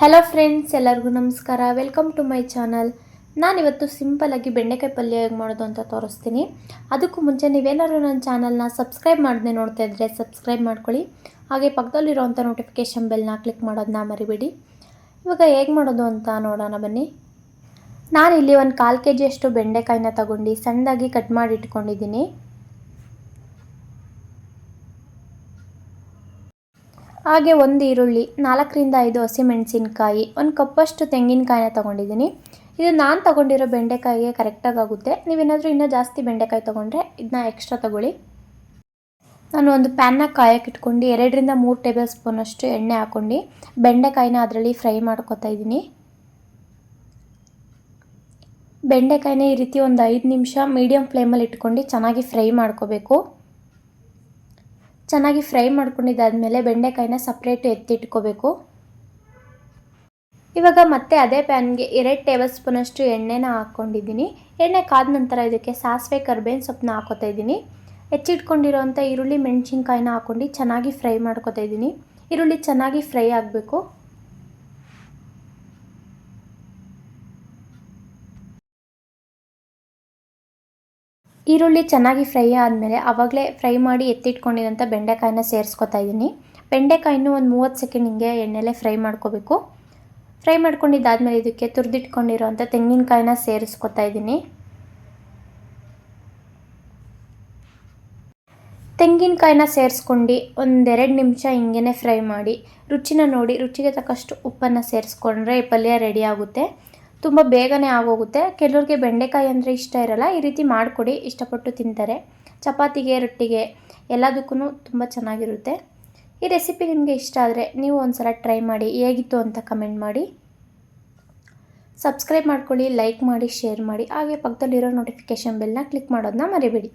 Hello friends, ಎಲ್ಲರಿಗೂ ನಮಸ್ಕಾರ. Welcome to my channel. ನಾನಿವತ್ತು ಸಿಂಪಲ್ಲಾಗಿ ಬೆಂಡೆಕಾಯಿ ಪಲ್ಯ ಹೇಗೆ ಮಾಡೋದು ಅಂತ ತೋರಿಸ್ತೀನಿ. ಅದಕ್ಕೂ ಮುಂಚೆ ನೀವೇನಾದ್ರು ನನ್ನ ಚಾನಲ್ನ ಸಬ್ಸ್ಕ್ರೈಬ್ ಮಾಡದೆ ನೋಡ್ತಾ ಇದ್ದರೆ ಸಬ್ಸ್ಕ್ರೈಬ್ ಮಾಡ್ಕೊಳ್ಳಿ. ಹಾಗೆ ಪಕ್ಕದಲ್ಲಿರೋವಂಥ ನೋಟಿಫಿಕೇಷನ್ ಬೆಲ್ನ ಕ್ಲಿಕ್ ಮಾಡೋದನ್ನ ಮರಿಬೇಡಿ. ಇವಾಗ ಹೇಗೆ ಮಾಡೋದು ಅಂತ ನೋಡೋಣ ಬನ್ನಿ. ನಾನಿಲ್ಲಿ ಒಂದು 1/4 kg ಬೆಂಡೆಕಾಯಿನ ತಗೊಂಡು ಸಣ್ಣದಾಗಿ ಕಟ್ ಮಾಡಿ ಇಟ್ಕೊಂಡಿದ್ದೀನಿ. ಹಾಗೆ ಒಂದು ಈರುಳ್ಳಿ, 4ರಿಂದ 5 ಹಸಿಮೆಣಸಿನಕಾಯಿ, ಒಂದು ಕಪ್ಪಷ್ಟು ತೆಂಗಿನಕಾಯಿನ ತೊಗೊಂಡಿದ್ದೀನಿ. ಇದು ನಾನು ತೊಗೊಂಡಿರೋ ಬೆಂಡೆಕಾಯಿಗೆ ಕರೆಕ್ಟಾಗಿ ಆಗುತ್ತೆ. ನೀವೇನಾದರೂ ಇನ್ನೂ ಜಾಸ್ತಿ ಬೆಂಡೆಕಾಯಿ ತೊಗೊಂಡ್ರೆ ಇದನ್ನ ಎಕ್ಸ್ಟ್ರಾ ತೊಗೊಳ್ಳಿ. ನಾನು ಒಂದು ಪ್ಯಾನ್ನ ಕಾಯಕ್ಕೆ ಇಟ್ಕೊಂಡು 2ರಿಂದ 3 ಟೇಬಲ್ ಸ್ಪೂನಷ್ಟು ಎಣ್ಣೆ ಹಾಕ್ಕೊಂಡು ಬೆಂಡೆಕಾಯಿನ ಅದರಲ್ಲಿ ಫ್ರೈ ಮಾಡ್ಕೊತಾ ಇದ್ದೀನಿ. ಬೆಂಡೆಕಾಯಿನ ಈ ರೀತಿ ಒಂದು 5 ನಿಮಿಷ ಮೀಡಿಯಮ್ ಫ್ಲೇಮಲ್ಲಿ ಇಟ್ಕೊಂಡು ಚೆನ್ನಾಗಿ ಫ್ರೈ ಮಾಡ್ಕೋಬೇಕು. ಚೆನ್ನಾಗಿ ಫ್ರೈ ಮಾಡ್ಕೊಂಡಿದ್ದಾದಮೇಲೆ ಬೆಂಡೆಕಾಯಿನ ಸಪ್ರೇಟು ಎತ್ತಿಟ್ಕೋಬೇಕು. ಇವಾಗ ಮತ್ತೆ ಅದೇ ಪ್ಯಾನ್ಗೆ 2 ಟೇಬಲ್ ಸ್ಪೂನಷ್ಟು ಎಣ್ಣೆನ ಹಾಕ್ಕೊಂಡಿದ್ದೀನಿ. ಎಣ್ಣೆ ಕಾದ ನಂತರ ಇದಕ್ಕೆ ಸಾಸಿವೆ, ಕರಿಬೇವಿನ ಸೊಪ್ಪನ್ನ ಹಾಕೋತಾ ಇದ್ದೀನಿ. ಹೆಚ್ಚಿಟ್ಕೊಂಡಿರೋಂಥ ಈರುಳ್ಳಿ, ಮೆಣಸಿನ್ಕಾಯಿನ ಹಾಕ್ಕೊಂಡು ಚೆನ್ನಾಗಿ ಫ್ರೈ ಮಾಡ್ಕೋತಾ ಇದ್ದೀನಿ. ಈರುಳ್ಳಿ ಚೆನ್ನಾಗಿ ಫ್ರೈ ಆಗಬೇಕು. ಈರುಳ್ಳಿ ಚೆನ್ನಾಗಿ ಫ್ರೈ ಆದಮೇಲೆ ಆವಾಗಲೇ ಫ್ರೈ ಮಾಡಿ ಎತ್ತಿಟ್ಕೊಂಡಿರೋಂಥ ಬೆಂಡೆಕಾಯಿನ ಸೇರಿಸ್ಕೊತಾ ಇದ್ದೀನಿ. ಬೆಂಡೆಕಾಯಿನೂ ಒಂದು 30 ಸೆಕೆಂಡ್ ಹಿಂಗೆ ಎಣ್ಣೆಲೆ ಫ್ರೈ ಮಾಡ್ಕೋಬೇಕು. ಫ್ರೈ ಮಾಡ್ಕೊಂಡಿದ್ದಾದಮೇಲೆ ಇದಕ್ಕೆ ತುರಿದಿಟ್ಕೊಂಡಿರೋಂಥ ತೆಂಗಿನಕಾಯಿನ ಸೇರಿಸ್ಕೊತಾ ಇದ್ದೀನಿ. ತೆಂಗಿನಕಾಯಿನ ಸೇರಿಸ್ಕೊಂಡು 1-2 ನಿಮಿಷ ಹಿಂಗೆ ಫ್ರೈ ಮಾಡಿ ರುಚಿನ ನೋಡಿ ರುಚಿಗೆ ತಕ್ಕಷ್ಟು ಉಪ್ಪನ್ನು ಸೇರಿಸ್ಕೊಂಡ್ರೆ ಈ ಪಲ್ಯ ರೆಡಿ ಆಗುತ್ತೆ. ತುಂಬ ಬೇಗನೆ ಆಗೋಗುತ್ತೆ. ಕೆಲವ್ರಿಗೆ ಬೆಂಡೆಕಾಯಿ ಅಂದರೆ ಇಷ್ಟ ಇರಲ್ಲ. ಈ ರೀತಿ ಮಾಡಿಕೊಡಿ, ಇಷ್ಟಪಟ್ಟು ತಿಂತಾರೆ. ಚಪಾತಿಗೆ, ರೊಟ್ಟಿಗೆ ಎಲ್ಲದಕ್ಕೂ ತುಂಬ ಚೆನ್ನಾಗಿರುತ್ತೆ. ಈ ರೆಸಿಪಿ ನಿಮಗೆ ಇಷ್ಟ ಆದರೆ ನೀವು ಒಂದು ಸಲ ಟ್ರೈ ಮಾಡಿ, ಹೇಗಿತ್ತು ಅಂತ ಕಮೆಂಟ್ ಮಾಡಿ. ಸಬ್ಸ್ಕ್ರೈಬ್ ಮಾಡ್ಕೊಳ್ಳಿ, ಲೈಕ್ ಮಾಡಿ, ಶೇರ್ ಮಾಡಿ. ಹಾಗೆ ಪಕ್ಕದಲ್ಲಿರೋ ನೋಟಿಫಿಕೇಷನ್ ಬೆಲ್ನ ಕ್ಲಿಕ್ ಮಾಡೋದನ್ನ ಮರಿಬೇಡಿ.